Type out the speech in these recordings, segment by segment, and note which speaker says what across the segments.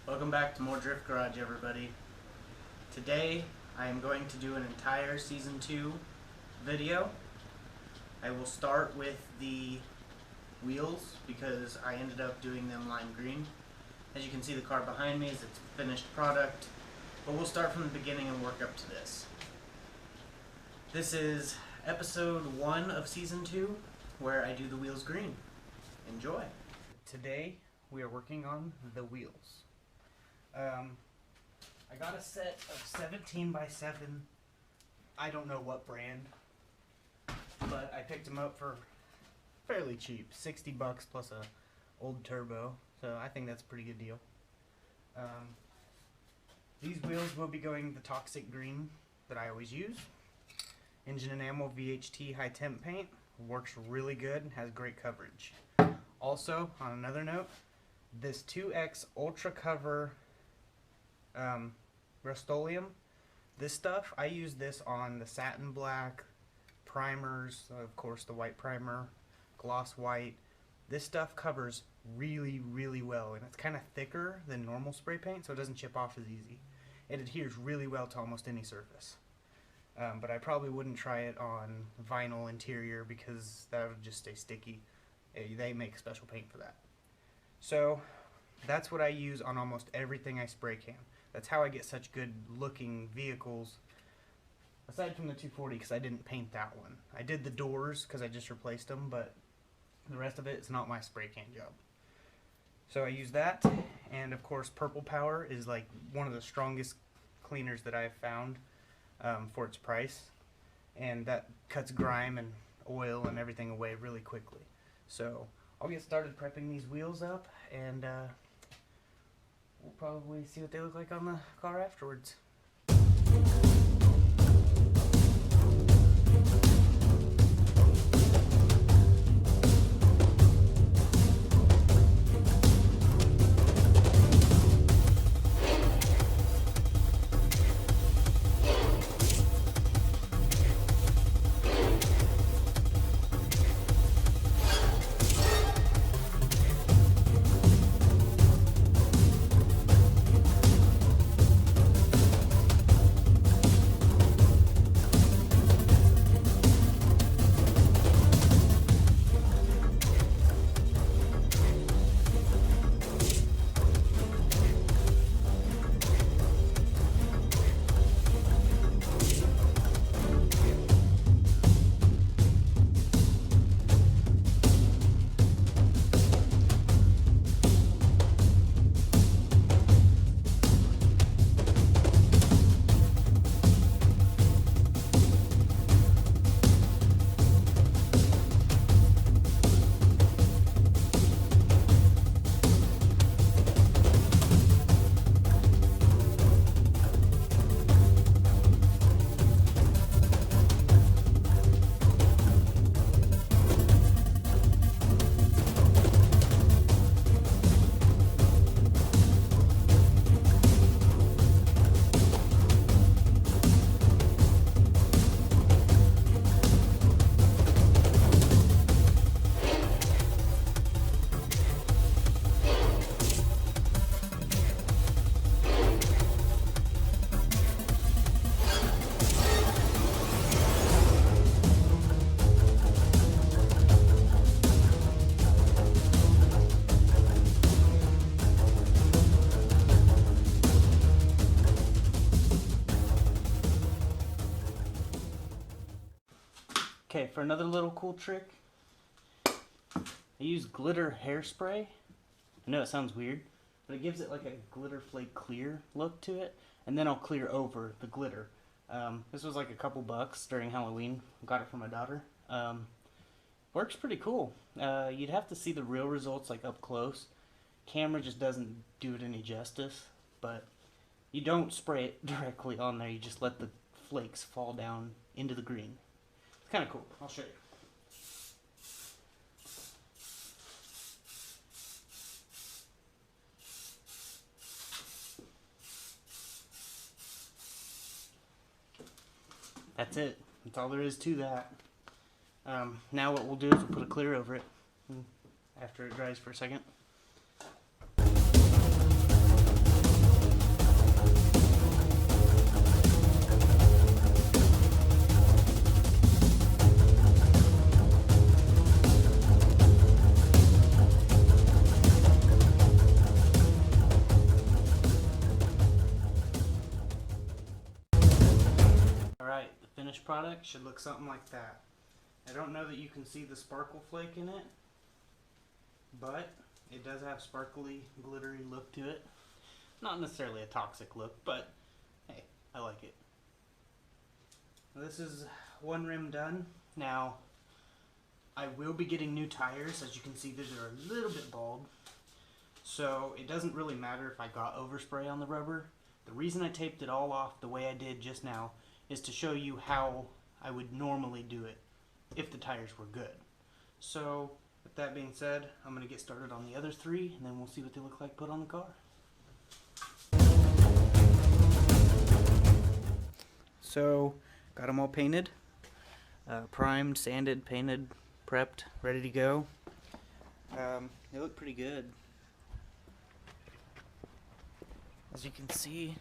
Speaker 1: Welcome back to more Drift Garage, everybody. Today I am going to do an entire Season 2 video. I will start with the wheels because I ended up doing them lime green. As you can see, the car behind me is its finished product, but we'll start from the beginning and work up to this. This is episode 1 of Season 2 where I do the wheels green. Enjoy! Today we are working on the wheels. I got a set of 17 by 7, I don't know what brand, but I picked them up for fairly cheap, 60 bucks plus a old turbo, so I think that's a pretty good deal. These wheels will be going the toxic green that I always use. Engine Enamel VHT high temp paint, works really good and has great coverage. Also, on another note, this 2X Ultra Cover Rust-Oleum, this stuff, I use this on the satin black, primers, of course the white primer, gloss white. This stuff covers really, really well, and it's kind of thicker than normal spray paint, so it doesn't chip off as easy. It adheres really well to almost any surface. But I probably wouldn't try it on vinyl interior because that would just stay sticky. They make special paint for that. So that's what I use on almost everything I spray can. That's how I get such good looking vehicles, aside from the 240 because I didn't paint that one. I did the doors because I just replaced them, but the rest of it is not my spray can job. So I use that, and of course Purple Power is like one of the strongest cleaners that I've found for its price, and that cuts grime and oil and everything away really quickly. So I'll get started prepping these wheels up, and we'll probably see what they look like on the car afterwards. Okay, for another little cool trick, I use glitter hairspray. I know it sounds weird, but it gives it like a glitter flake clear look to it, and then I'll clear over the glitter. This was like a couple bucks during Halloween. Got it for my daughter. Works pretty cool. You'd have to see the real results like up close. Camera just doesn't do it any justice, but you don't spray it directly on there. You just let the flakes fall down into the green. It's kind of cool. I'll show you. That's it. That's all there is to that. Now what we'll do is we'll put a clear over it after it dries for a second. product should look something like that. I don't know that you can see the sparkle flake in it, but it does have sparkly, glittery look to it. Not necessarily a toxic look, but hey, I like it. This is one rim done. Now, I will be getting new tires. As you can see, these are a little bit bald. So it doesn't really matter if I got overspray on the rubber. The reason I taped it all off the way I did just now is to show you how I would normally do it if the tires were good. So with that being said, I'm going to get started on the other three, and then we'll see what they look like put on the car. So got them all painted, primed, sanded, painted, prepped, ready to go. They look pretty good. As you can see,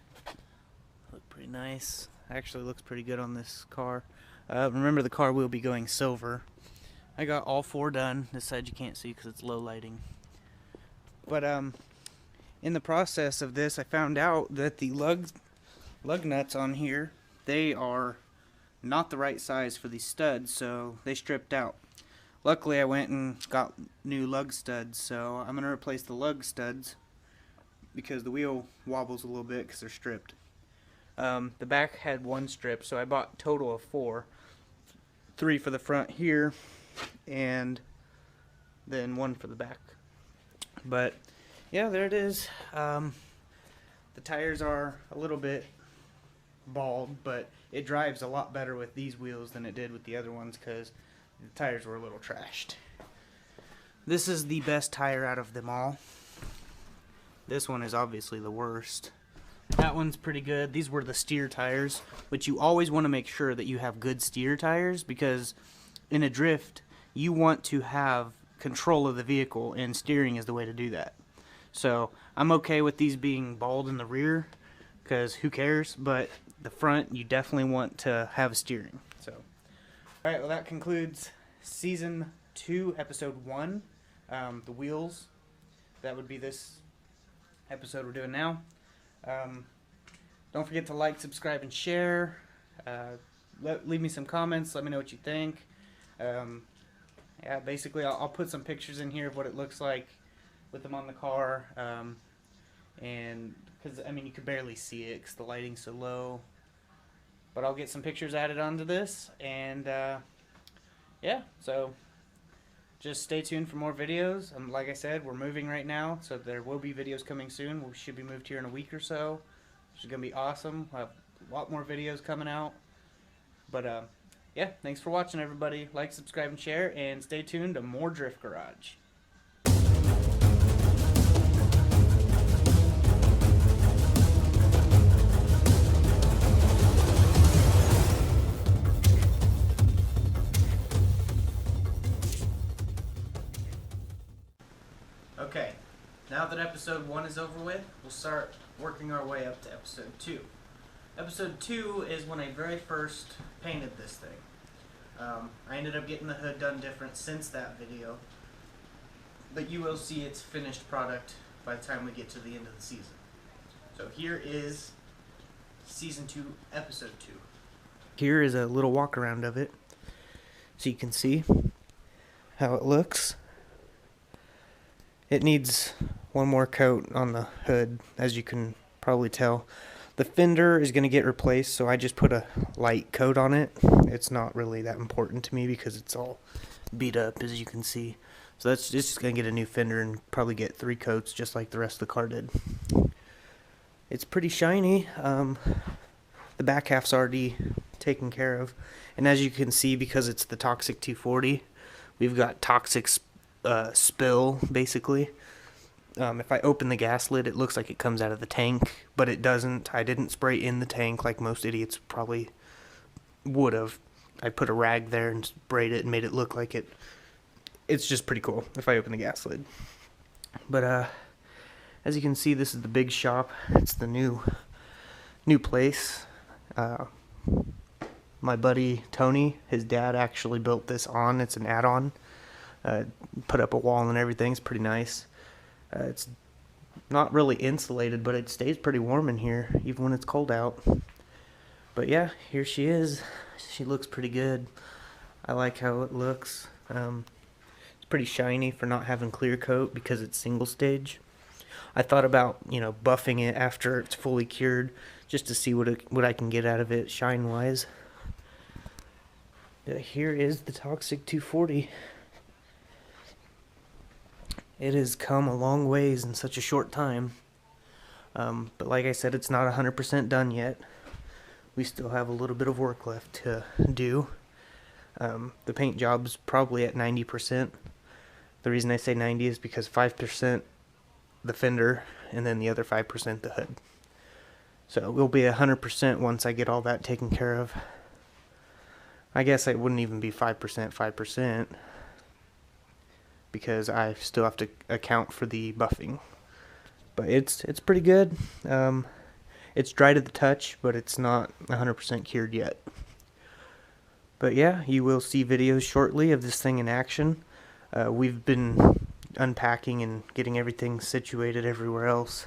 Speaker 1: look pretty nice. Actually looks pretty good on this car. Remember, the car will be going silver. I got all four done. This side you can't see because it's low lighting. But in the process of this, I found out that the lug nuts on here, they are not the right size for these studs, so they stripped out. Luckily, I went and got new lug studs, so I'm going to replace the lug studs because the wheel wobbles a little bit because they're stripped. The back had one strip, so I bought a total of 4. 3 for the front here, and then 1 for the back. But yeah, there it is. The tires are a little bit bald, but it drives a lot better with these wheels than it did with the other ones because the tires were a little trashed. This is the best tire out of them all. This one is obviously the worst. That one's pretty good. These were the steer tires, but you always want to make sure that you have good steer tires because in a drift, you want to have control of the vehicle, and steering is the way to do that. So I'm okay with these being bald in the rear because who cares, but the front, you definitely want to have steering. So, all right, well, that concludes season 2, episode 1. The wheels, that would be this episode we're doing now. Don't forget to like, subscribe, and share. Leave me some comments. Let me know what you think. Yeah, basically, I'll put some pictures in here of what it looks like with them on the car. And because I mean, you could barely see it because the lighting's so low. But I'll get some pictures added onto this, and yeah. So just stay tuned for more videos. Like I said, we're moving right now, so there will be videos coming soon. We should be moved here in a week or so, which is going to be awesome. We'll have a lot more videos coming out. But yeah, thanks for watching, everybody. Like, subscribe, and share, and stay tuned to more Drift Garage. Okay, now that episode 1 is over with, we'll start working our way up to episode 2. Episode 2 is when I very first painted this thing. I ended up getting the hood done different since that video, but you will see its finished product by the time we get to the end of the season. So here is season 2, episode 2. Here is a little walk around of it, so you can see how it looks. It needs one more coat on the hood, as you can probably tell. The fender is going to get replaced, so I just put a light coat on it. It's not really that important to me because it's all beat up, as you can see. So that's just going to get a new fender and probably get 3 coats just like the rest of the car did. It's pretty shiny. The back half's already taken care of. And as you can see, because it's the Toxic 240, we've got toxic spill, basically. If I open the gas lid, it looks like it comes out of the tank, but it doesn't. I didn't spray in the tank like most idiots probably would have. I put a rag there and sprayed it and made it look like it. It's just pretty cool if I open the gas lid. But as you can see, this is the big shop. It's the new place. My buddy Tony, his dad actually built this on. It's an add-on. Put up a wall and everything. It's pretty nice. It's not really insulated, but it stays pretty warm in here, even when it's cold out. But yeah, here she is. she looks pretty good. I like how it looks. It's pretty shiny for not having clear coat because it's single stage. I thought about, you know, buffing it after it's fully cured just to see what I can get out of it shine wise. Here is the Toxic 240. It has come a long ways in such a short time. But like I said, it's not 100% done yet. We still have a little bit of work left to do. The paint job's probably at 90%. The reason I say 90 is because 5% the fender and then the other 5% the hood. So we'll be 100% once I get all that taken care of. I guess it wouldn't even be 5%, because I still have to account for the buffing. But it's pretty good. It's dry to the touch, but it's not 100% cured yet. But yeah, you will see videos shortly of this thing in action. We've been unpacking and getting everything situated everywhere else,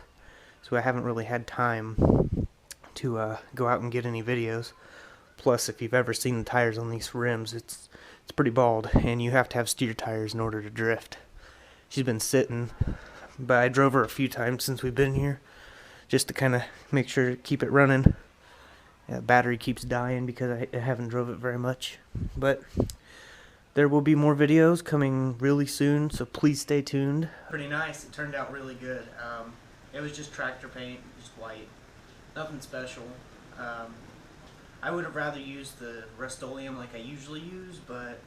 Speaker 1: so I haven't really had time to go out and get any videos. Plus, if you've ever seen the tires on these rims, it's pretty bald, and you have to have steer tires in order to drift. She's been sitting, but I drove her a few times since we've been here, just to kind of make sure to keep it running. Battery keeps dying because I haven't drove it very much. But there will be more videos coming really soon, so please stay tuned. Pretty nice. It turned out really good. It was just tractor paint, just white. Nothing special. I would have rather used the Rust-Oleum like I usually use, but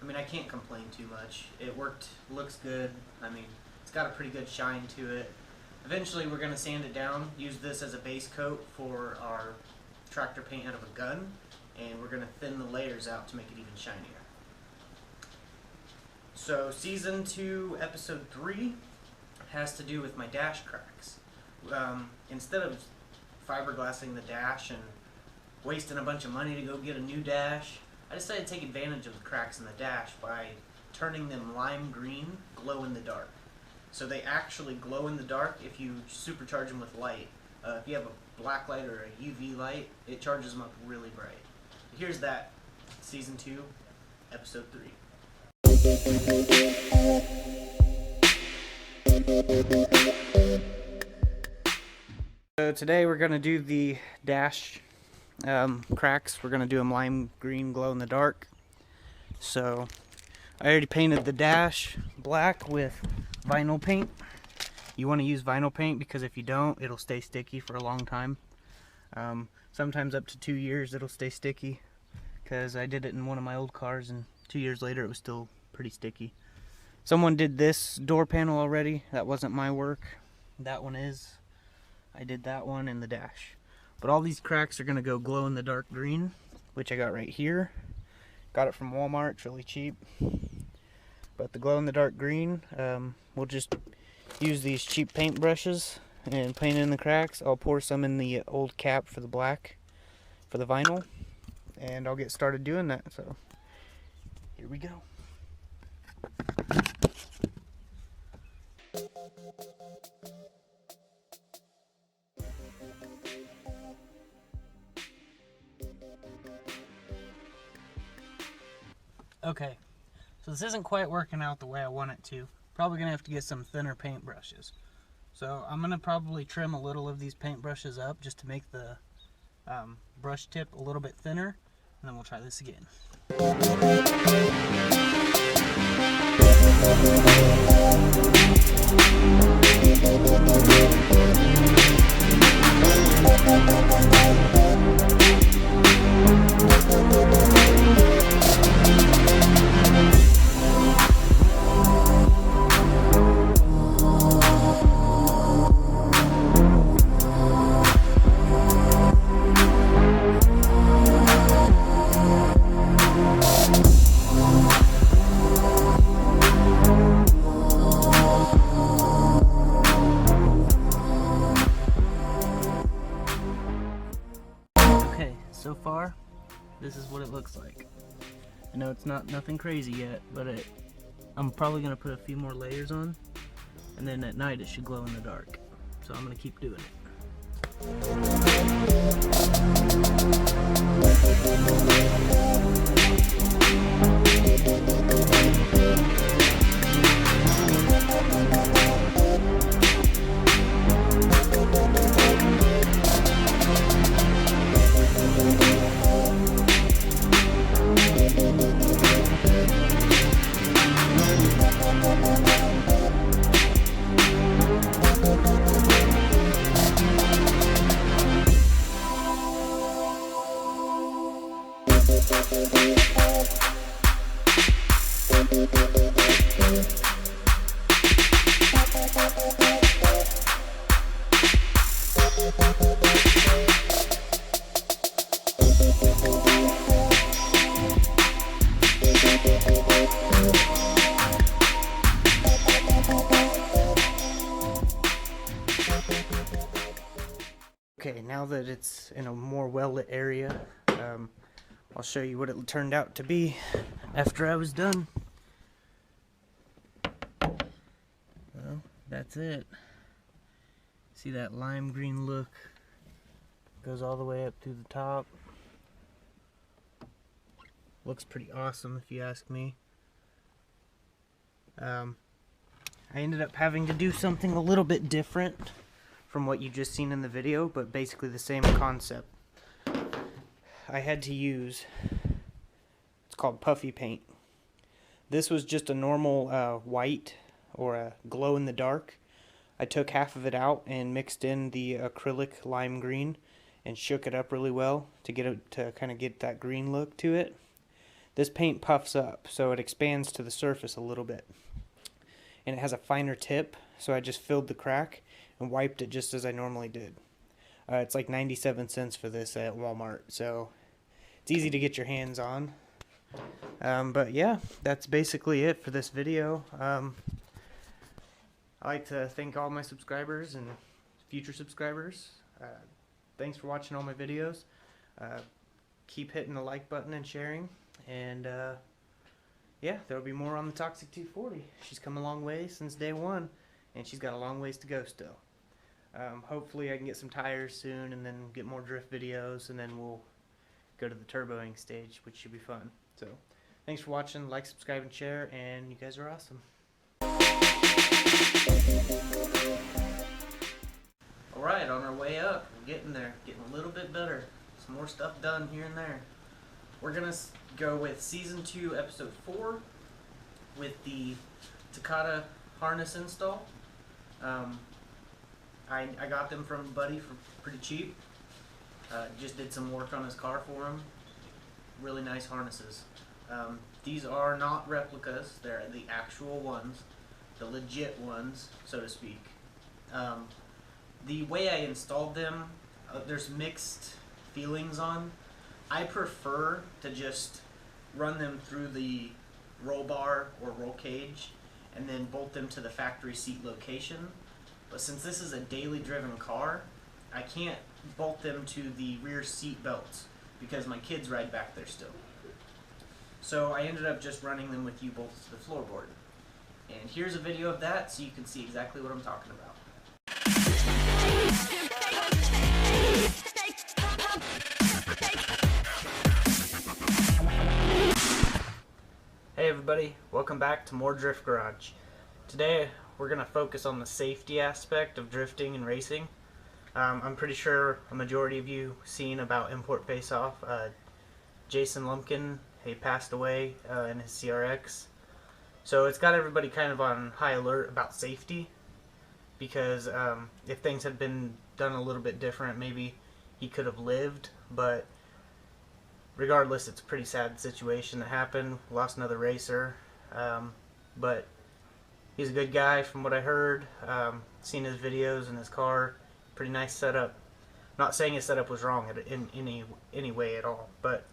Speaker 1: I mean, I can't complain too much. It worked, looks good. I mean, it's got a pretty good shine to it. Eventually we're going to sand it down, use this as a base coat for our tractor paint out of a gun, and we're going to thin the layers out to make it even shinier. So Season 2, Episode 3 has to do with my dash cracks. Instead of fiberglassing the dash and wasting a bunch of money to go get a new dash, I decided to take advantage of the cracks in the dash by turning them lime green, glow in the dark. So they actually glow in the dark if you supercharge them with light. If you have a black light or a UV light, it charges them up really bright. Here's that, Season 2, Episode 3. So today we're going to do the dash cracks. We're going to do them lime green, glow in the dark. So I already painted the dash black with vinyl paint. You want to use vinyl paint because if you don't, it'll stay sticky for a long time. Sometimes up to 2 years it'll stay sticky, because I did it in one of my old cars and 2 years later it was still pretty sticky. Someone did this door panel already. That wasn't my work. That one is. I did that one and the dash. But all these cracks are going to go glow in the dark green, which I got right here. Got it from Walmart, it's really cheap. But the glow in the dark green, we'll just use these cheap paint brushes and paint in the cracks. I'll pour some in the old cap for the black, for the vinyl, and I'll get started doing that. So here we go. Okay, so this isn't quite working out the way I want it to. Probably gonna have to get some thinner paint brushes. So I'm gonna probably trim a little of these paint brushes up just to make the brush tip a little bit thinner, and then we'll try this again. So far, this is what it looks like. I know it's nothing crazy yet, but I'm probably gonna put a few more layers on, and then at night it should glow in the dark. So I'm gonna keep doing it. Okay, now that it's in a more well-lit area, I'll show you what it turned out to be after I was done. Well, that's it. See that lime green look? Goes all the way up through the top. Looks pretty awesome if you ask me. I ended up having to do something a little bit different from what you just seen in the video, but basically the same concept. I had to use, it's called puffy paint. This was just a normal white or a glow in the dark. I took half of it out and mixed in the acrylic lime green and shook it up really well to get it to kind of get that green look to it. This paint puffs up, so it expands to the surface a little bit. And it has a finer tip, so I just filled the crack and wiped it just as I normally did. It's like 97 cents for this at Walmart, so it's easy to get your hands on. But yeah, that's basically it for this video. I like to thank all my subscribers and future subscribers. Thanks for watching all my videos. Keep hitting the like button and sharing. And yeah, there'll be more on the Toxic 240. She's come a long way since day one, and she's got a long ways to go still. Hopefully I can get some tires soon and then get more drift videos, and then we'll go to the turboing stage, which should be fun. So thanks for watching. Like, subscribe, and share, and you guys are awesome. Alright, on our way up, we're getting there, getting a little bit better. Some more stuff done here and there. We're gonna go with season 2 episode 4 with the Takata harness install. I got them from Buddy for pretty cheap. Just did some work on his car for him. Really nice harnesses. These are not replicas, they're the actual ones, the legit ones, so to speak. The way I installed them, there's mixed feelings on. I prefer to just run them through the roll bar or roll cage and then bolt them to the factory seat location. But since this is a daily driven car, I can't bolt them to the rear seat belts because my kids ride back there still. So I ended up just running them with U-bolts to the floorboard. And here's a video of that so you can see exactly what I'm talking about. Hey everybody, welcome back to more Drift Garage. Today we're going to focus on the safety aspect of drifting and racing. I'm pretty sure a majority of you seen about Import Face Off. Jason Lumpkin, he passed away in his CRX. So it's got everybody kind of on high alert about safety, because if things had been done a little bit different, maybe he could have lived, but regardless, it's a pretty sad situation that happened. Lost another racer, but he's a good guy from what I heard. Seen his videos and his car, pretty nice setup. Not saying his setup was wrong in any way at all, but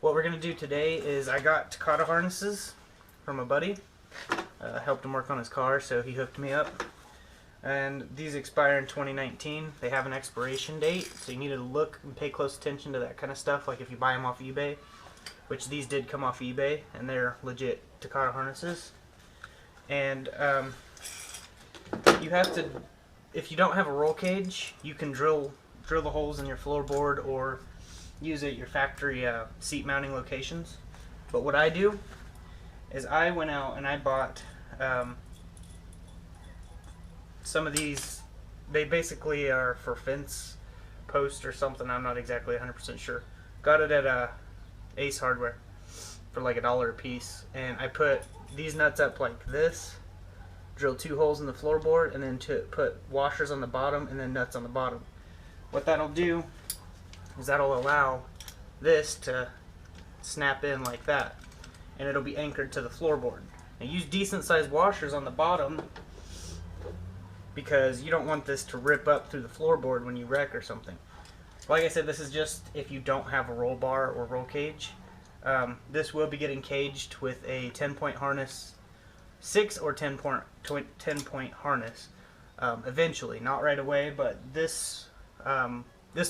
Speaker 1: what we're going to do today is I got Takata harnesses from a buddy. Helped him work on his car, so he hooked me up. And these expire in 2019. They have an expiration date, so you need to look and pay close attention to that kind of stuff, like if you buy them off eBay, which these did come off eBay, and they're legit Takata harnesses. And you have to, if you don't have a roll cage, you can drill the holes in your floorboard or use at your factory seat mounting locations. But what I do is I went out and I bought some of these. They basically are for fence post or something. I'm not exactly 100% sure. Got it at Ace Hardware for like $1 a piece, and I put these nuts up like this, drilled 2 holes in the floorboard, and then put washers on the bottom and then nuts on the bottom. What that'll do is that'll allow this to snap in like that, and it'll be anchored to the floorboard. Now use decent sized washers on the bottom because you don't want this to rip up through the floorboard when you wreck or something. Like I said, this is just if you don't have a roll bar or roll cage. This will be getting caged with a 10-point harness, 6 or 10-point harness eventually, not right away, but this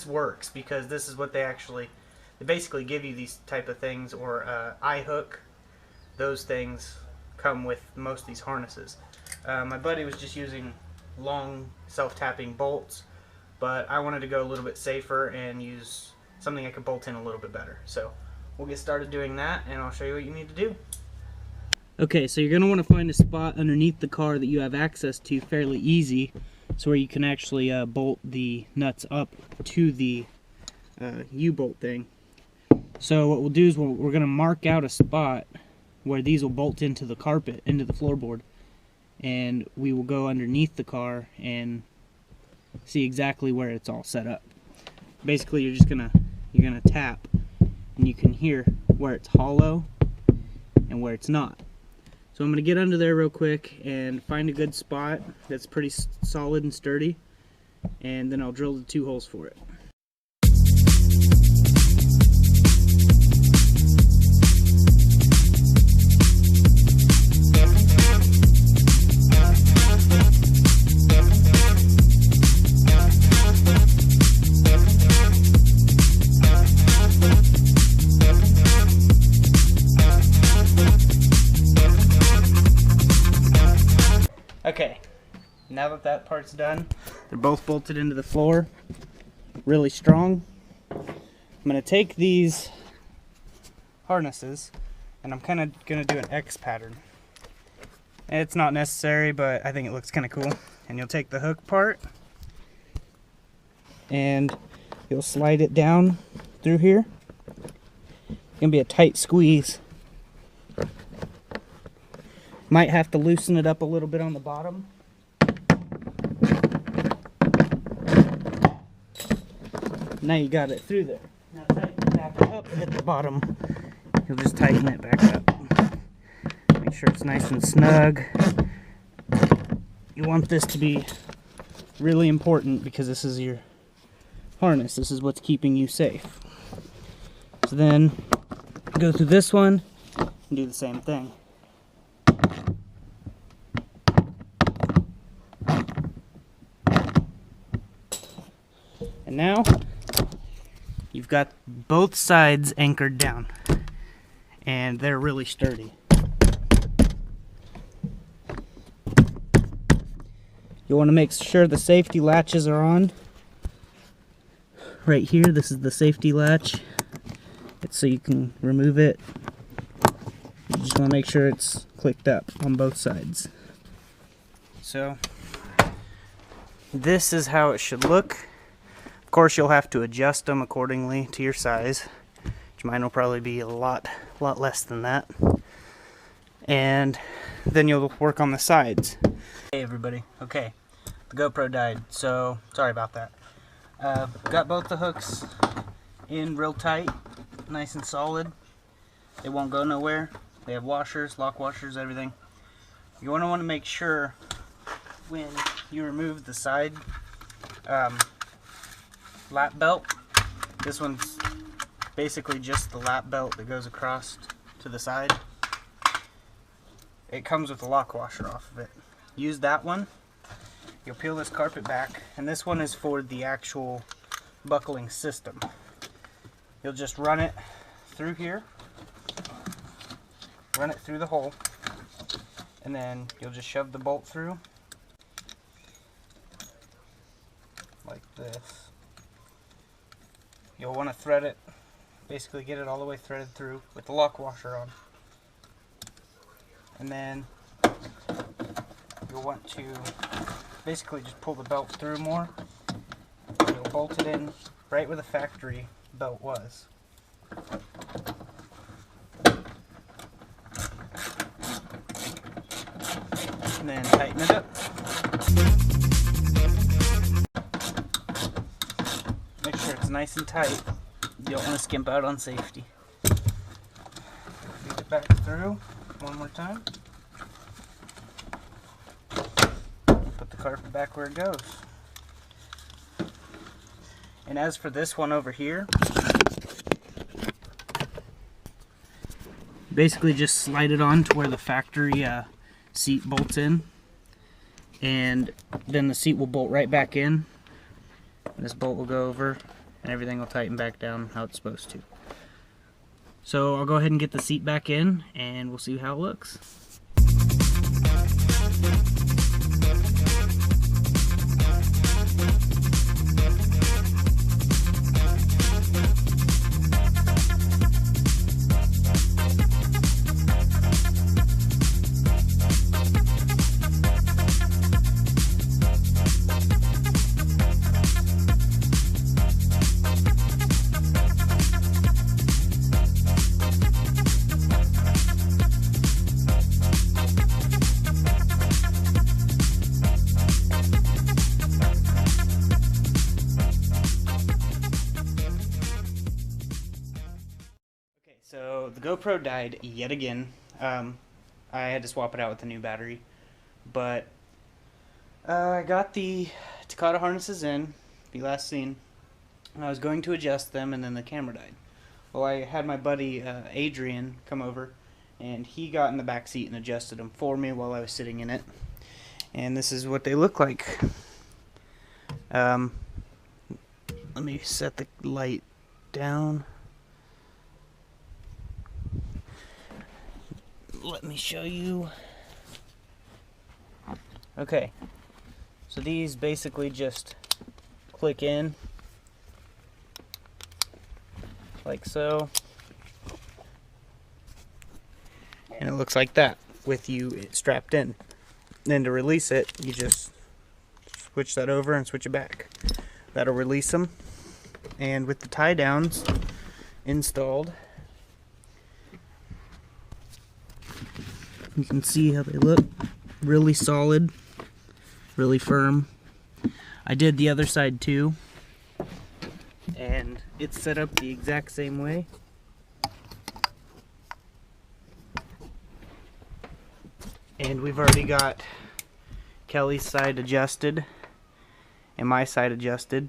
Speaker 1: works because this is what they basically give you, these type of things, or eye hook. Those things come with most of these harnesses. My buddy was just using long self-tapping bolts, but I wanted to go a little bit safer and use something I could bolt in a little bit better. So we'll get started doing that, and I'll show you what you need to do. Okay, so you're going to want to find a spot underneath the car that you have access to fairly easy, so where you can actually bolt the nuts up to the U-bolt thing. So what we'll do is we're going to mark out a spot where these will bolt into the carpet, into the floorboard, and we will go underneath the car and see exactly where it's all set up. Basically, you're gonna tap, and you can hear where it's hollow and where it's not. So I'm gonna get under there real quick and find a good spot that's pretty solid and sturdy, and then I'll drill the 2 holes for it. Okay, now that that part's done, they're both bolted into the floor really strong. I'm going to take these harnesses and I'm kind of going to do an X pattern. It's not necessary, but I think it looks kind of cool. And you'll take the hook part and you'll slide it down through here. It's going to be a tight squeeze. Might have to loosen it up a little bit on the bottom. Now you got it through there. Now tighten it back up at the bottom. You'll just tighten it back up. Make sure it's nice and snug. You want this to be really important because this is your harness. This is what's keeping you safe. So then go through this one and do the same thing. And now you've got both sides anchored down, and they're really sturdy. You want to make sure the safety latches are on. Right here, this is the safety latch. It's so you can remove it. You just want to make sure it's clicked up on both sides. So this is how it should look. Of course, you'll have to adjust them accordingly to your size, which mine will probably be a lot less than that. And then you'll work on the sides. Hey everybody, okay, the GoPro died, so sorry about that. Got both the hooks in real tight, nice and solid. They won't go nowhere. They have washers, lock washers, everything. You want to make sure when you remove the side lap belt. This one's basically just the lap belt that goes across to the side. It comes with a lock washer off of it. Use that one. You'll peel this carpet back, and this one is for the actual buckling system. You'll just run it through here, run it through the hole, and then you'll just shove the bolt through like this. You'll want to thread it basically get it all the way threaded through with the lock washer on. And then you'll want to basically just pull the belt through more. You'll bolt it in right where the factory belt was. And then tighten it up. Make sure it's nice and tight. You don't want to skimp out on safety. Feed it back through one more time. Put the carpet back where it goes. And as for this one over here, basically just slide it on to where the factory seat bolts in, and then the seat will bolt right back in. This bolt will go over and everything will tighten back down how it's supposed to. So I'll go ahead and get the seat back in and we'll see how it looks. So the GoPro died yet again. I had to swap it out with a new battery, but I got the Takata harnesses in, the last seen, and I was going to adjust them, and then the camera died. Well, I had my buddy Adrian come over, and he got in the back seat and adjusted them for me while I was sitting in it, and this is what they look like. Let me set the light down. Let me show you. Okay, so these basically just click in like so, and it looks like that with you strapped in. Then to release it, you just switch that over and switch it back. That'll release them. And with the tie downs installed, you can see how they look. Really solid, really firm. I did the other side too, and it's set up the exact same way. And we've already got Kelly's side adjusted and my side adjusted.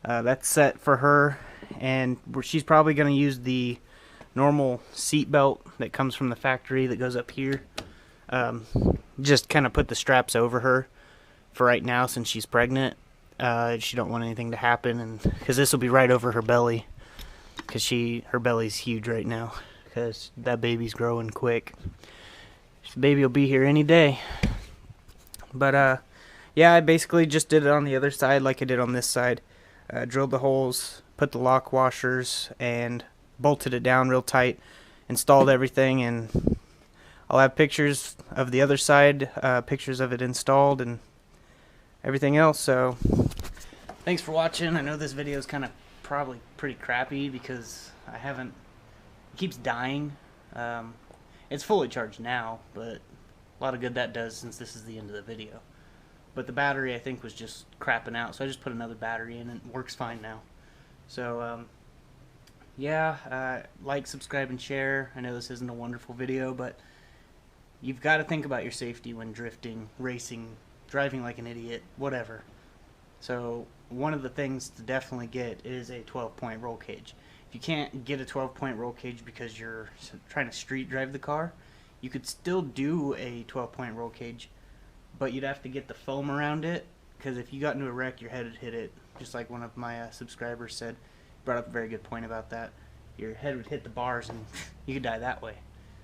Speaker 1: That's set for her, and she's probably going to use the normal seat belt that comes from the factory that goes up here. Just kind of put the straps over her for right now since she's pregnant. She don't want anything to happen, and because this will be right over her belly, because her belly's huge right now because that baby's growing quick. The baby will be here any day. But yeah, I basically just did it on the other side like I did on this side. Drilled the holes, put the lock washers, and bolted it down real tight, installed everything, and I'll have pictures of the other side, pictures of it installed, and everything else. So thanks for watching. I know this video is kind of probably pretty crappy because it keeps dying. It's fully charged now, but a lot of good that does since this is the end of the video. But the battery, I think, was just crapping out, so I just put another battery in and it works fine now. So yeah, like, subscribe, and share. I know this isn't a wonderful video, but you've got to think about your safety when drifting, racing, driving like an idiot, whatever. So one of the things to definitely get is a 12-point roll cage. If you can't get a 12-point roll cage because you're trying to street drive the car, you could still do a 12-point roll cage, but you'd have to get the foam around it, because if you got into a wreck, your head would hit it, just like one of my subscribers said. Brought up a very good point about that. Your head would hit the bars and you could die that way.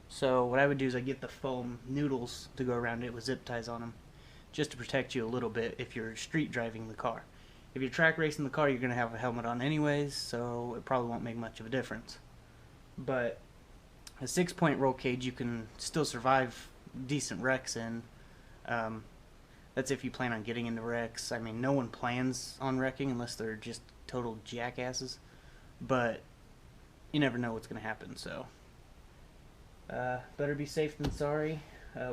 Speaker 1: So what I would do is I get the foam noodles to go around it with zip ties on them, just to protect you a little bit if you're street driving the car. If you're track racing the car, you're going to have a helmet on anyways, so it probably won't make much of a difference.
Speaker 2: but a 6-point roll cage you can still survive decent wrecks in. That's if you plan on getting into wrecks. I mean, no one plans on wrecking unless they're just total jackasses, but you never know what's going to happen, so better be safe than sorry.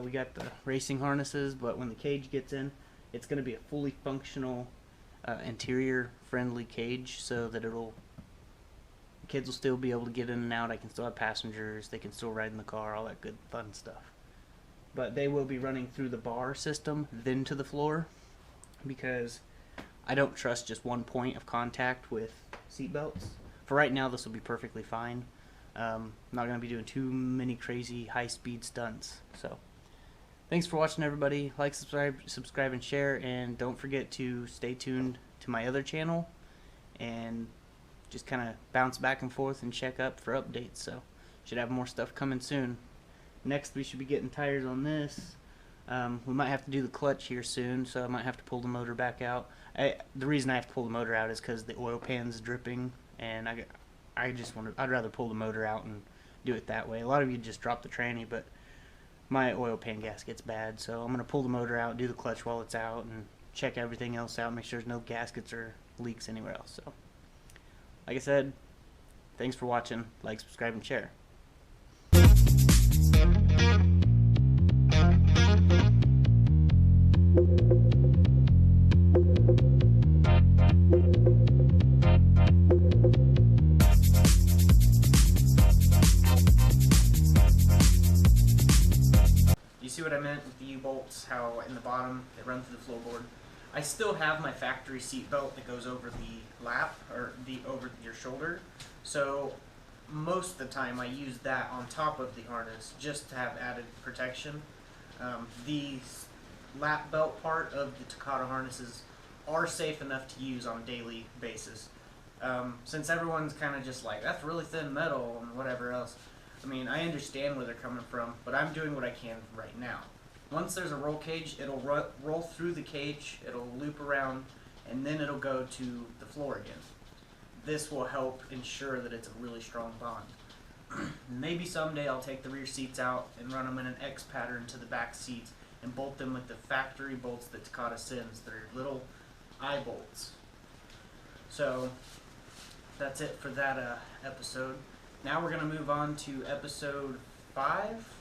Speaker 2: We got the racing harnesses, but when the cage gets in, it's going to be a fully functional interior friendly cage, so that kids will still be able to get in and out. I can still have passengers, they can still ride in the car, all that good fun stuff. But they will be running through the bar system, then to the floor, because I don't trust just one point of contact with seatbelts. For right now, this will be perfectly fine. I'm not going to be doing too many crazy high-speed stunts. So, thanks for watching, everybody. Like, subscribe, and share. And don't forget to stay tuned to my other channel and just kind of bounce back and forth and check up for updates. So, should have more stuff coming soon. Next, we should be getting tires on this. We might have to do the clutch here soon, so I might have to pull the motor back out. The reason I have to pull the motor out is because the oil pan's dripping, and I'd rather pull the motor out and do it that way. A lot of you just drop the tranny, but my oil pan gasket's bad, so I'm going to pull the motor out, do the clutch while it's out, and check everything else out, make sure there's no gaskets or leaks anywhere else. So, like I said, thanks for watching. Like, subscribe, and share. You see what I meant with the U-bolts, how in the bottom they run through the floorboard? I still have my factory seat belt that goes over the lap, or over your shoulder, so most of the time I use that on top of the harness just to have added protection. The lap belt part of the Takata harnesses are safe enough to use on a daily basis. Since everyone's kind of just like, that's really thin metal and whatever else, I mean, I understand where they're coming from, but I'm doing what I can right now. Once there's a roll cage, it'll roll through the cage, it'll loop around, and then it'll go to the floor again. This will help ensure that it's a really strong bond. Maybe someday I'll take the rear seats out and run them in an X pattern to the back seats and bolt them with the factory bolts that Takata sends. They're little eye bolts. So that's it for that episode. Now we're going to move on to episode 5,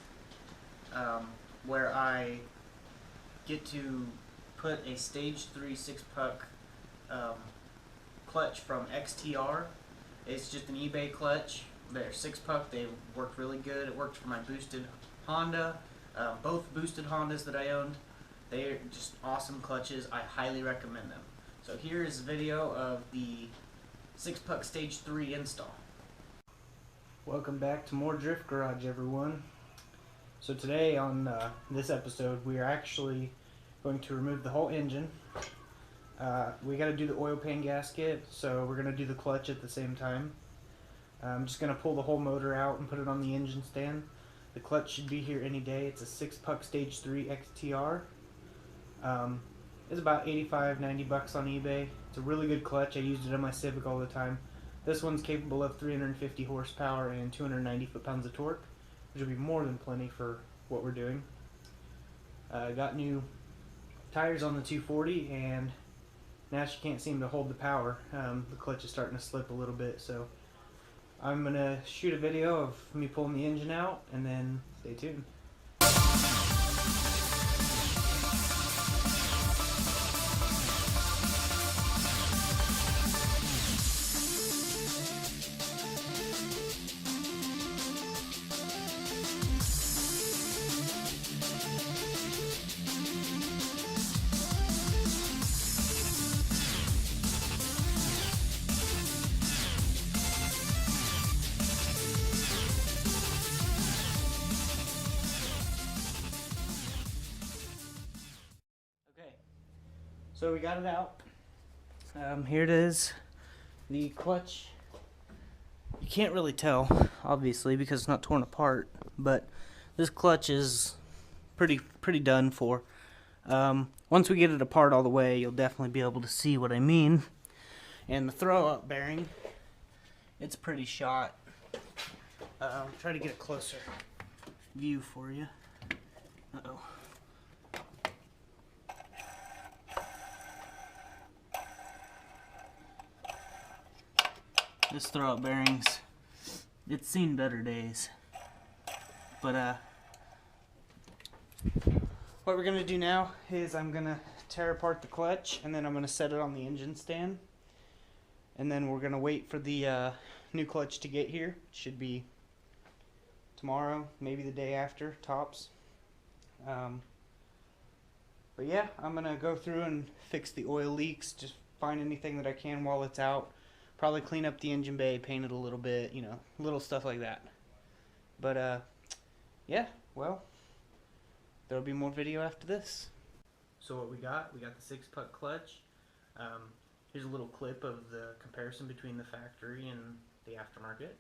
Speaker 2: where I get to put a stage 3 6-puck clutch from XTR. It's just an eBay clutch. They're 6-puck. They worked really good. It worked for my boosted Honda. Both boosted Hondas that I owned. They're just awesome clutches. I highly recommend them. So here is a video of the 6-puck stage 3 install. Welcome back to more Drift Garage, everyone. So today on this episode, we are actually going to remove the whole engine. We got to do the oil pan gasket, so we're going to do the clutch at the same time. I'm just going to pull the whole motor out and put it on the engine stand. The clutch should be here any day. It's a 6-puck stage 3 XTR. It's about $85-90 on eBay. It's a really good clutch. I used it on my Civic all the time. This one's capable of 350 horsepower and 290 foot-pounds of torque, which will be more than plenty for what we're doing. Got new tires on the 240, and now she can't seem to hold the power. The clutch is starting to slip a little bit, so I'm going to shoot a video of me pulling the engine out, and then stay tuned. So we got it out. Here it is. The clutch. You can't really tell, obviously, because it's not torn apart. But this clutch is pretty done for. Once we get it apart all the way, you'll definitely be able to see what I mean. And the throw-up bearing, it's pretty shot. I'll try to get a closer view for you. Uh-oh. This throwout bearings, it's seen better days. But what we're gonna do now is I'm gonna tear apart the clutch, and then I'm gonna set it on the engine stand, and then we're gonna wait for the new clutch to get here. It should be tomorrow, maybe the day after, tops. But yeah, I'm gonna go through and fix the oil leaks, just find anything that I can while it's out. Probably clean up the engine bay, paint it a little bit, you know, little stuff like that. But yeah, well, there'll be more video after this. So what we got the 6-puck clutch. Here's a little clip of the comparison between the factory and the aftermarket.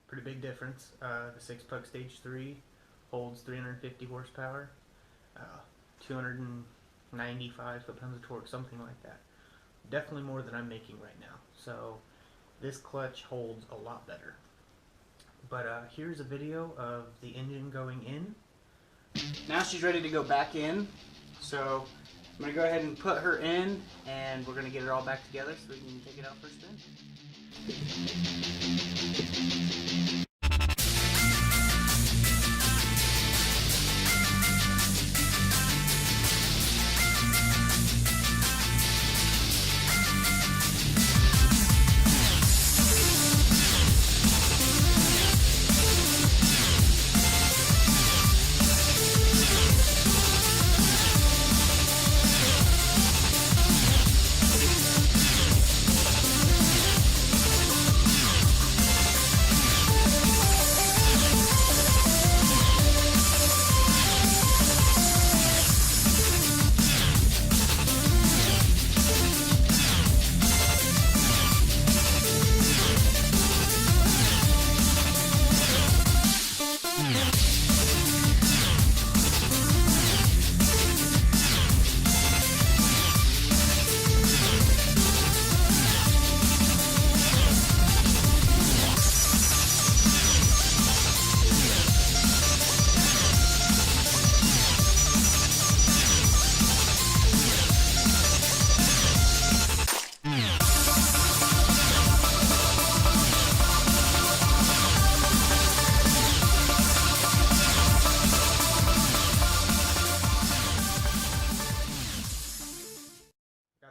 Speaker 2: Pretty big difference. The 6-puck stage 3 holds 350 horsepower, 295 foot-pounds of torque, something like that. Definitely more than I'm making right now. So this clutch holds a lot better. But here's a video of the engine going in. Now she's ready to go back in. So I'm going to go ahead and put her in, and we're going to get it all back together so we can take it out for a spin.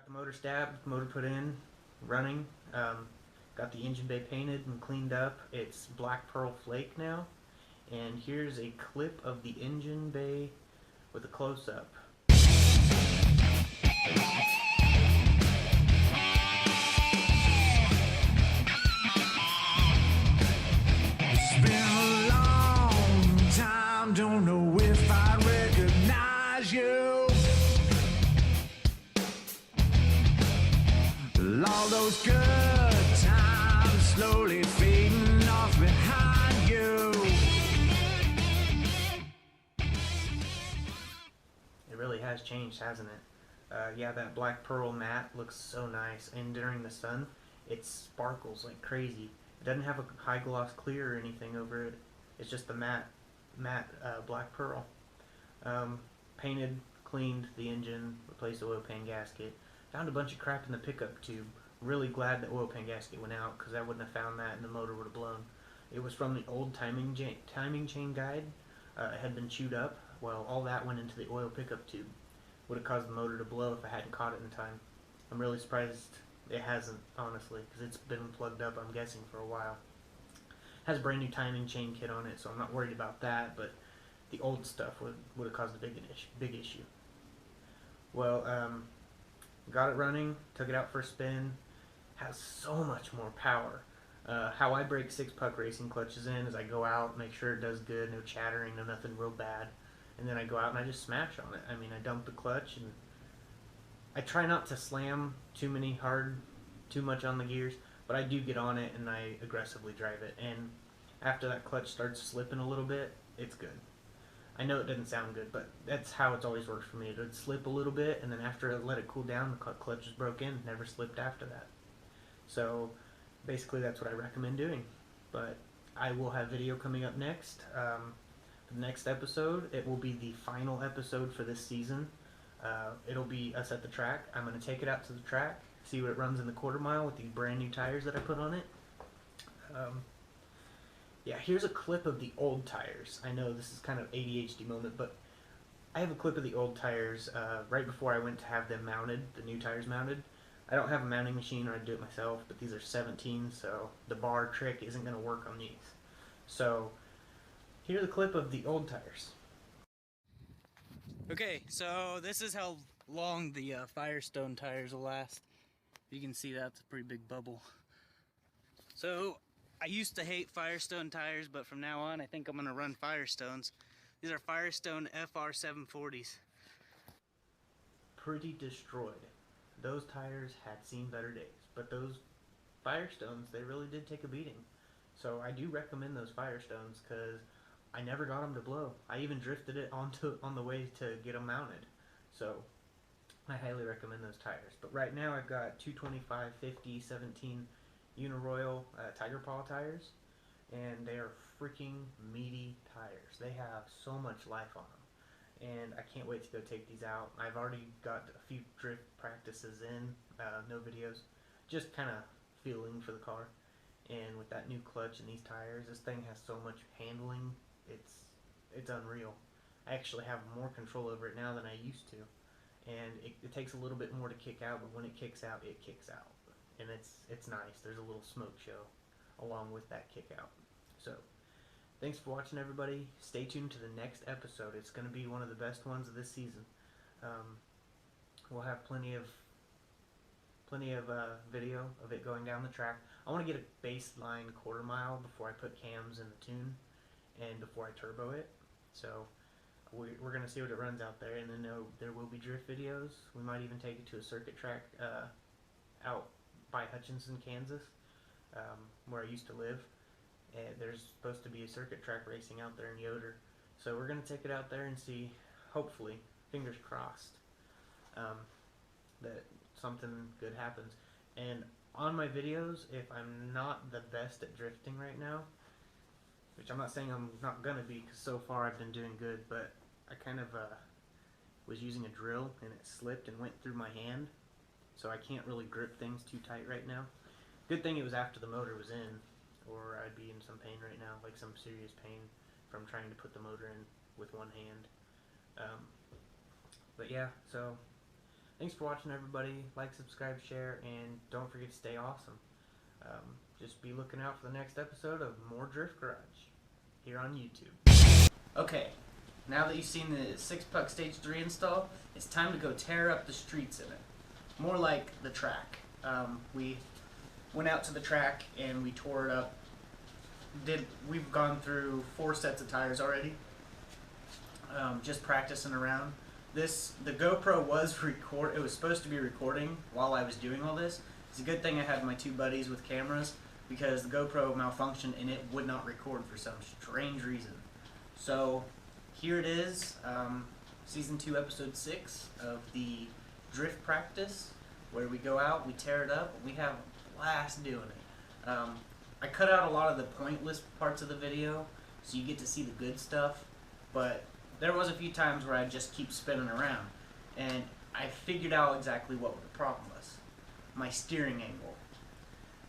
Speaker 2: Motor stabbed, motor put in, running. Got the engine bay painted and cleaned up. It's black pearl flake now. And here's a clip of the engine bay with a close-up.
Speaker 3: It's been a long time, don't know if I recognize you. All those good times slowly fading off behind you.
Speaker 1: It really has changed, hasn't it? Yeah, that black pearl matte looks so nice, and during the sun, it sparkles like crazy. It doesn't have a high gloss clear or anything over it. It's just the matte black pearl. Painted, cleaned the engine, replaced the oil pan gasket. Found a bunch of crap in the pickup tube. Really glad the oil pan gasket went out, because I wouldn't have found that and the motor would have blown. It was from the old timing chain guide. It had been chewed up. Well, all that went into the oil pickup tube. Would have caused the motor to blow if I hadn't caught it in time. I'm really surprised it hasn't, honestly, because it's been plugged up, I'm guessing, for a while. Has a brand new timing chain kit on it, so I'm not worried about that, but the old stuff would have caused a big issue. Well, got it running, took it out for a spin. Has so much more power. How I break 6-puck racing clutches in is I go out, make sure it does good, no chattering, no nothing real bad, and then I go out and I just smash on it. I mean, I dump the clutch, and I try not to slam too much on the gears, but I do get on it and I aggressively drive it, and after that clutch starts slipping a little bit, it's good. I know it doesn't sound good, but that's how it's always worked for me. It would slip a little bit, and then after I let it cool down, the clutch was broke in, never slipped after that. So
Speaker 2: basically that's what I recommend doing. But I will have video coming up next. The next episode, it will be the final episode for this season. It'll be us at the track. I'm going to take it out to the track, see what it runs in the quarter mile with these brand new tires that I put on it. Yeah, here's a clip of the old tires. I know this is kind of ADHD moment, but I have a clip of the old tires right before I went to have them mounted, the new tires mounted. I don't have a mounting machine or I'd do it myself, but these are 17, so the bar trick isn't going to work on these. So here's a clip of the old tires. Okay, so this is how long the Firestone tires will last. You can see that's a pretty big bubble. So I used to hate Firestone tires, but from now on I think I'm going to run Firestones. These are Firestone FR 740s. Pretty destroyed. Those tires had seen better days, but those Firestones, they really did take a beating. So I do recommend those Firestones because I never got them to blow. I even drifted it on the way to get them mounted. So I highly recommend those tires. But right now I've got 225, 50, 17 Uniroyal Tiger Paw tires, and they are freaking meaty tires. They have so much life on them, and I can't wait to go take these out. I've already got a few drift practices in, no videos, just kind of feeling for the car. And with that new clutch and these tires, this thing has so much handling, it's unreal. I actually have more control over it now than I used to, and it takes a little bit more to kick out, but when it kicks out, it kicks out. And it's nice. There's a little smoke show along with that kick out. So thanks for watching, everybody. Stay tuned to the next episode. It's going to be one of the best ones of this season. We'll have plenty of video of it going down the track. I want to get a baseline quarter mile before I put cams in the tune and before I turbo it. So we're going to see what it runs out there, and then there will be drift videos. We might even take it to a circuit track out by Hutchinson, Kansas, where I used to live. And there's supposed to be a circuit track racing out there in Yoder. So we're going to take it out there and see, hopefully, fingers crossed, that something good happens. And on my videos, if I'm not the best at drifting right now, which I'm not saying I'm not going to be, because so far I've been doing good, but I kind of was using a drill and it slipped and went through my hand. So I can't really grip things too tight right now. Good thing it was after the motor was in, or I'd be in some pain right now, like some serious pain from trying to put the motor in with one hand. But yeah, so thanks for watching, everybody. Like, subscribe, share, and don't forget to stay awesome. Just be looking out for the next episode of More Drift Garage here on YouTube. Okay, now that you've seen the 6-puck Stage 3 install, it's time to go tear up the streets in it. More like the track. We went out to the track and we tore it up. We've gone through 4 sets of tires already, just practicing around. The GoPro was it was supposed to be recording while I was doing all this. It's a good thing I had my 2 buddies with cameras, because the GoPro malfunctioned and it would not record for some strange reason. So here it is, Season 2, Episode 6 of the drift practice, where we go out, we tear it up, we have a blast doing it. I cut out a lot of the pointless parts of the video, so you get to see the good stuff, but there was a few times where I just keep spinning around, and I figured out exactly what the problem was. My steering angle.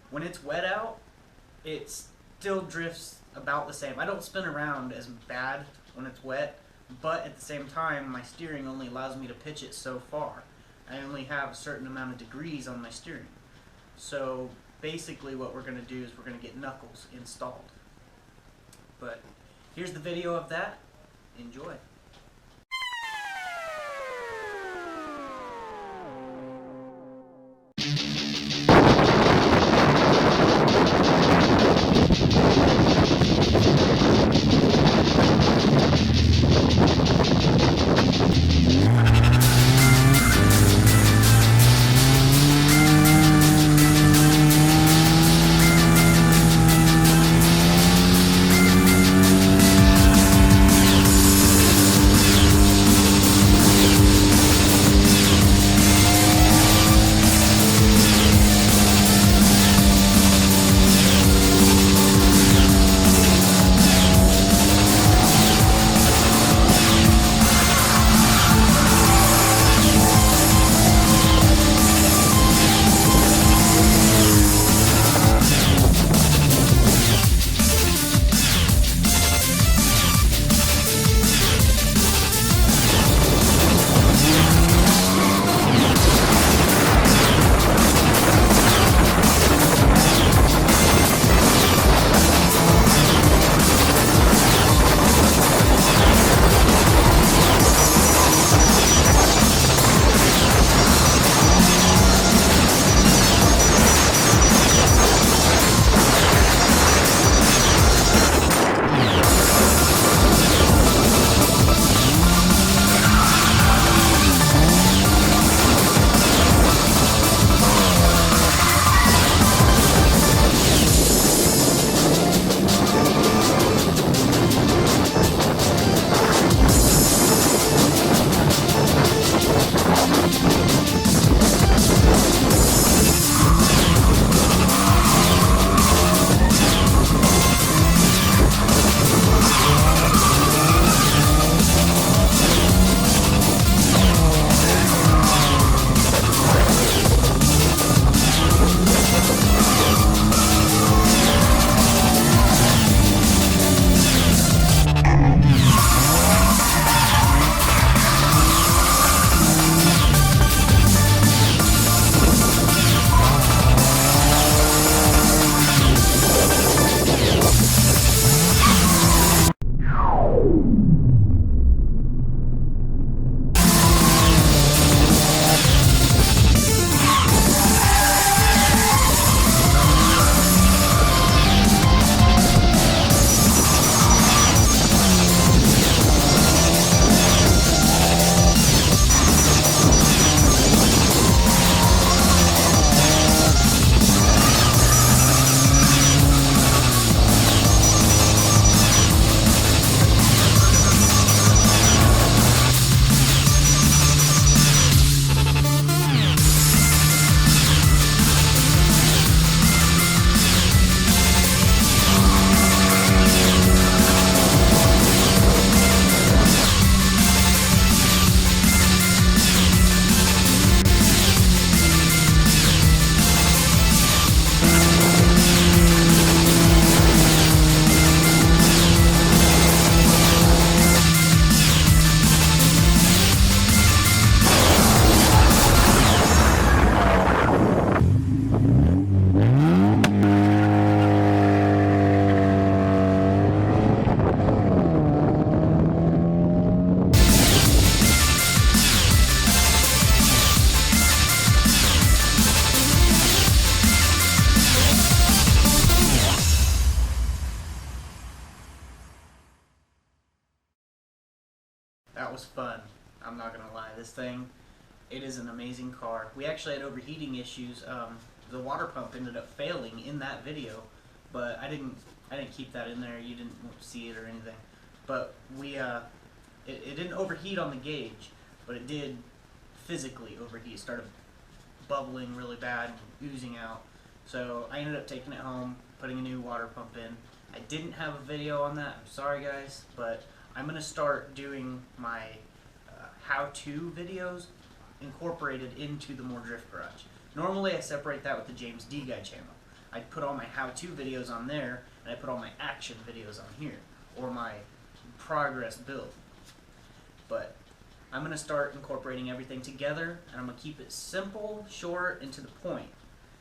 Speaker 2: When it's wet out, it still drifts about the same. I don't spin around as bad when it's wet, but at the same time, my steering only allows me to pitch it so far. I only have a certain amount of degrees on my steering. So basically what we're going to do is we're going to get knuckles installed. But here's the video of that. Enjoy. that was fun. I'm not gonna lie. This thing, it is an amazing car. We actually had overheating issues. The water pump ended up failing in that video, but I didn't keep that in there. You didn't see it or anything. But it didn't overheat on the gauge, but it did physically overheat. It started bubbling really bad and oozing out. So I ended up taking it home, putting a new water pump in. I didn't have a video on that. I'm sorry guys, but I'm gonna start doing my how-to videos incorporated into the More Drift Garage. Normally I separate that with the James D Guy channel. I put all my how-to videos on there, and I put all my action videos on here, or my progress build. But I'm gonna start incorporating everything together, and I'm gonna keep it simple, short, and to the point.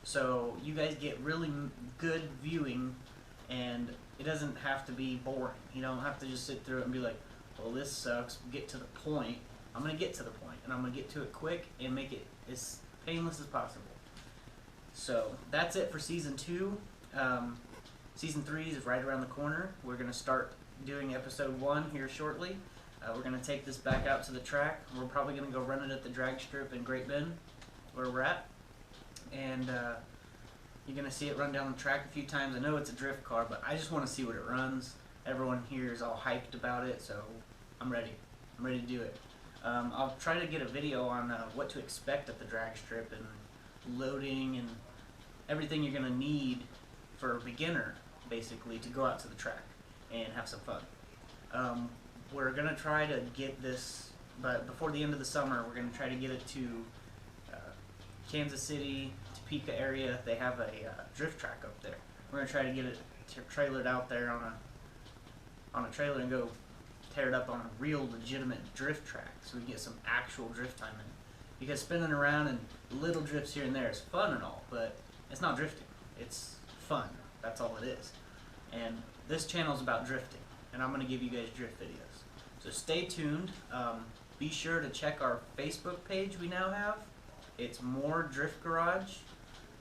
Speaker 2: So you guys get really good viewing, and it doesn't have to be boring. You don't have to just sit through it and be like, well, this sucks, get to the point. I'm going to get to the point, and I'm going to get to it quick and make it as painless as possible. So that's it for Season 2. Season 3 is right around the corner. We're going to start doing Episode 1 here shortly. We're going to take this back out to the track. We're probably going to go run it at the drag strip in Great Bend, where we're at. And you're going to see it run down the track a few times. I know it's a drift car, but I just want to see what it runs. Everyone here is all hyped about it, so I'm ready. I'm ready to do it. I'll try to get a video on what to expect at the drag strip and loading and everything you're going to need for a beginner, basically, to go out to the track and have some fun. We're going to try to get this, but before the end of the summer, we're going to try to get it to Kansas City, Topeka area. They have a drift track up there. We're going to try to get it trailered out there on a trailer and go tear it up on a real legitimate drift track so we can get some actual drift time in. Because spinning around and little drifts here and there is fun and all, but it's not drifting. It's fun. That's all it is. And this channel is about drifting, and I'm going to give you guys drift videos. So stay tuned. Be sure to check our Facebook page we now have. It's More Drift Garage.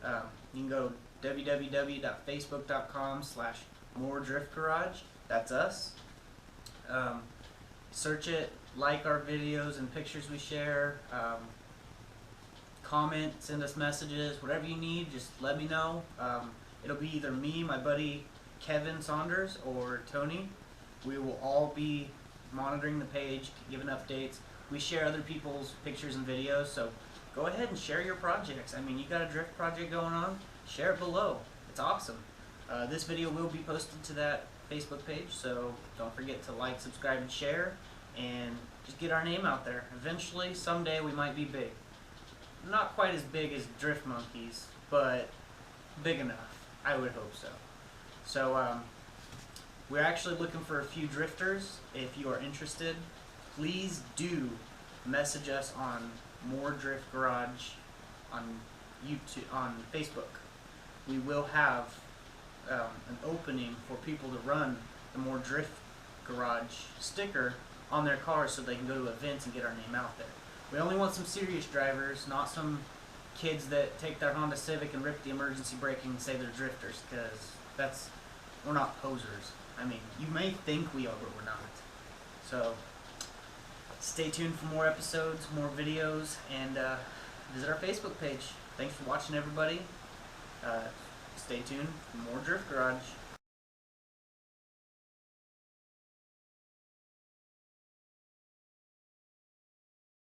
Speaker 2: You can go www.facebook.com/More Drift Garage. That's us. Search it, like our videos and pictures we share, comment, send us messages, whatever you need, just let me know. It'll be either me, my buddy Kevin Saunders, or Tony. We will all be monitoring the page, giving updates. We share other people's pictures and videos, so go ahead and share your projects. I mean, you got a drift project going on, share it below. It's awesome. This video will be posted to that Facebook page, so don't forget to like, subscribe, and share, and just get our name out there. Eventually, someday, we might be big. Not quite as big as Drift Monkeys, but big enough. I would hope so. So, we're actually looking for a few drifters. If you are interested, please do message us on More Drift Garage on YouTube, on Facebook. We will have an opening for people to run the More Drift Garage sticker on their cars so they can go to events and get our name out there. We only want some serious drivers, not some kids that take their Honda Civic and rip the emergency braking and say they're drifters, because we're not posers. I mean, you may think we are, but we're not. So stay tuned for more episodes, more videos, and visit our Facebook page. Thanks for watching, everybody. Stay tuned for More Drift Garage.